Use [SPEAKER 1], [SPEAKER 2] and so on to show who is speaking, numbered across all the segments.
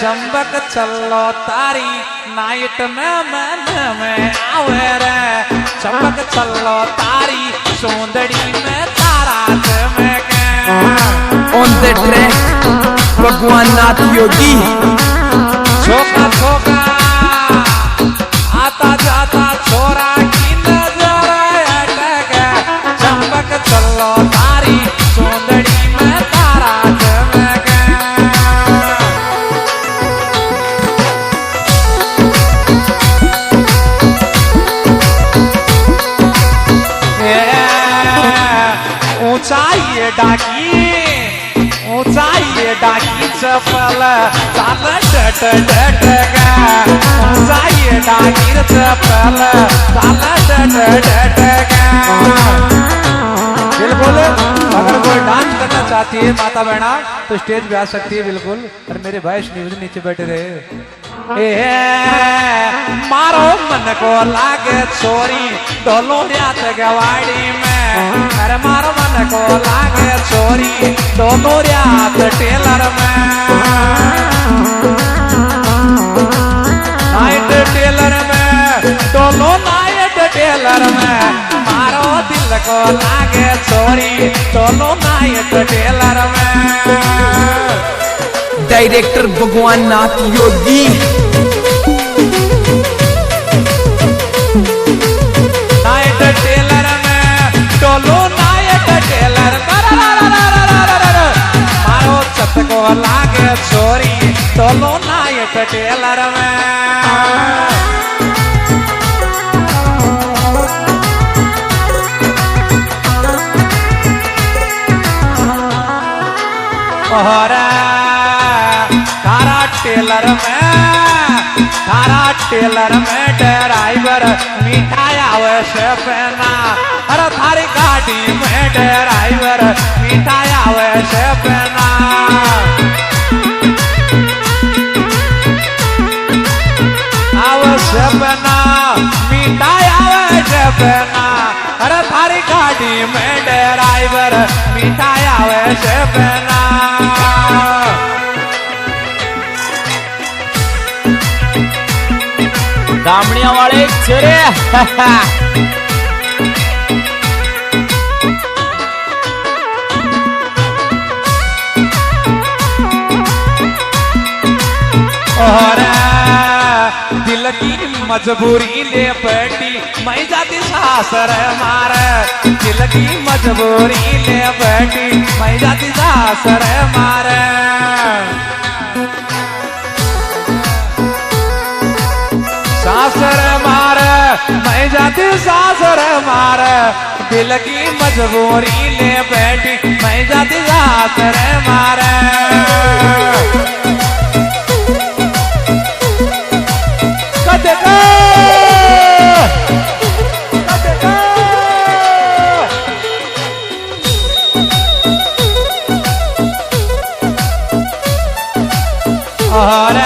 [SPEAKER 1] जंबक चलो तारी नाइट में मन में आवे रे चंबक चलो तारी सोंदड़ी में तारा चमके
[SPEAKER 2] ऑन द ट्रैक भगवान नाथ योगी
[SPEAKER 1] छोका छोका आता जाता छोरा की नजर अटके चंबक चलो तारी सोंदड़ी में तारा चमके ऊंचाई डाकी चपल चाल डट डट गा ऊंचाई डाकी चपल चाल डट डट गा बिल्कुल अगर कोई डांस करना चाहती है माता बहना तो स्टेज पे आ सकती है बिल्कुल। और मेरे भाई नीचे बैठे रहे मारो मन को लागे छोरी ढोलो रात गवाड़ी में अरे मारो मन को लागे छोरी ढोलो रात टेलर में नाइट टेलर में ढोलो नाइट टेलर में मारो दिल को लागे छोरी ढोलो नाइट टेलर में
[SPEAKER 2] डायरेक्टर भगवान नाथ योगी
[SPEAKER 1] नाइट टेलर में टोलो नाइट टेलर मारो छत को लागे छोरी टोलो नाइट टेलर में और टेलर में ड्राइवर मिठाई आवश्य पहना अरे थारी गाड़ी में ड्राइवर मिठाई आवश्य पहना आवश्य पहना मिठाई आवश्य पहना अरे थारी गाड़ी में ड्राइवर मिठाई आवश्य पहना
[SPEAKER 2] दामड़िया वाले चरे
[SPEAKER 1] और दिल की मजबूरी ले बैठी मैं जाती सासर मार दिल की मजबूरी ले बैठी मैं जाती सासर मार सासर मार मैं जाती सासर मार दिल की मजबूरी ले बैठी मैं जाती सासर मार और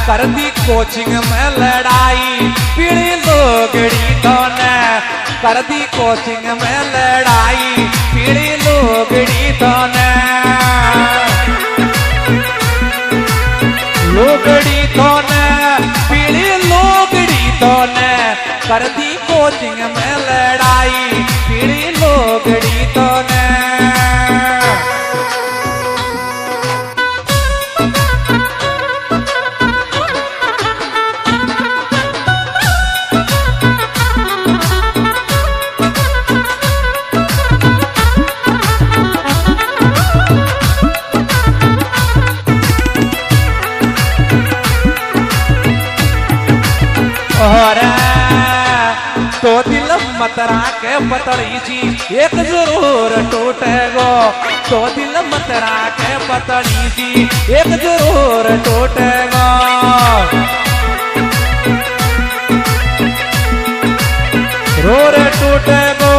[SPEAKER 1] कर दी कोचिंग में लड़ाई पीड़ी लोगड़ी तो ने कर दी कोचिंग में लड़ाई पीड़ी लोगड़ी तो ने लोगड़ी तो ने पीड़ी लोगड़ी तो ने कर दी कोचिंग में लड़ाई पीड़ी लोगड़ी तो ने और तो दिल मतरा के पतड़ी जी एक जरूर टूटेगो तो दिल मतरा के पतड़ी जी एक जरूर टूटेगो रोर टूटेगो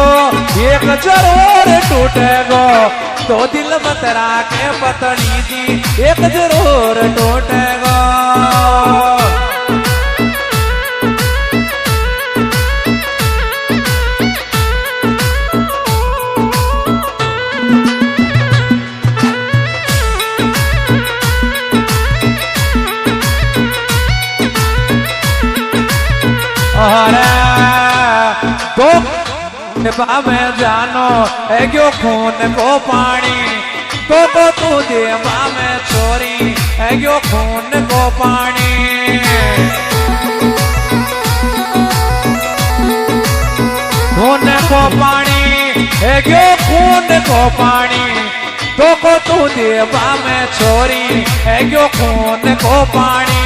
[SPEAKER 1] एक जरूर टूटेगो तो दिल मतरा के पतड़ी जी एक जरूर टूटेगो निभा में जानो है क्यों खून को पानी तो को तू देवा में छोरी है क्यों खून को पानी खून को पानी है क्यों खून को पानी तो को तू देवा में छोरी है क्यों खून को पानी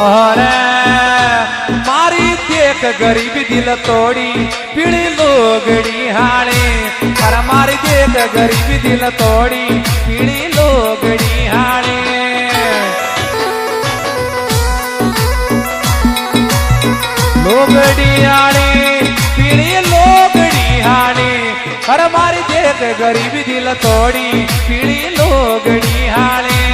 [SPEAKER 1] अरे मारी देख गरीबी दिल तोड़ी पीड़ी लोगड़ी हाणे अरे मारी देख गरीबी दिल तोड़ी पीड़ी लोगड़ी हाणे लोगड़ी हाणे पीड़ी लोगड़ी हाणे अरे मारी देख गरीबी दिल तोड़ी पीड़ी लोगड़ी हाणे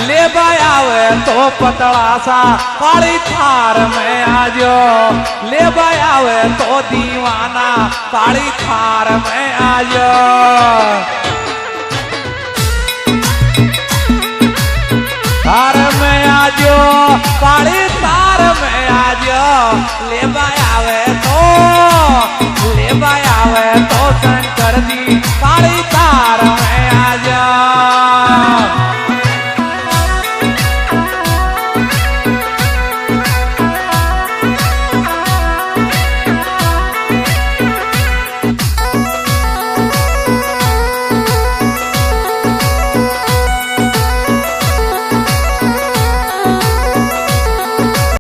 [SPEAKER 1] ले आवे तो पतला सा काली थार में आजो ले आवे तो दीवाना काली थार में आजो थार में आजो काली थार में आजो ले आवे तो शंकर जी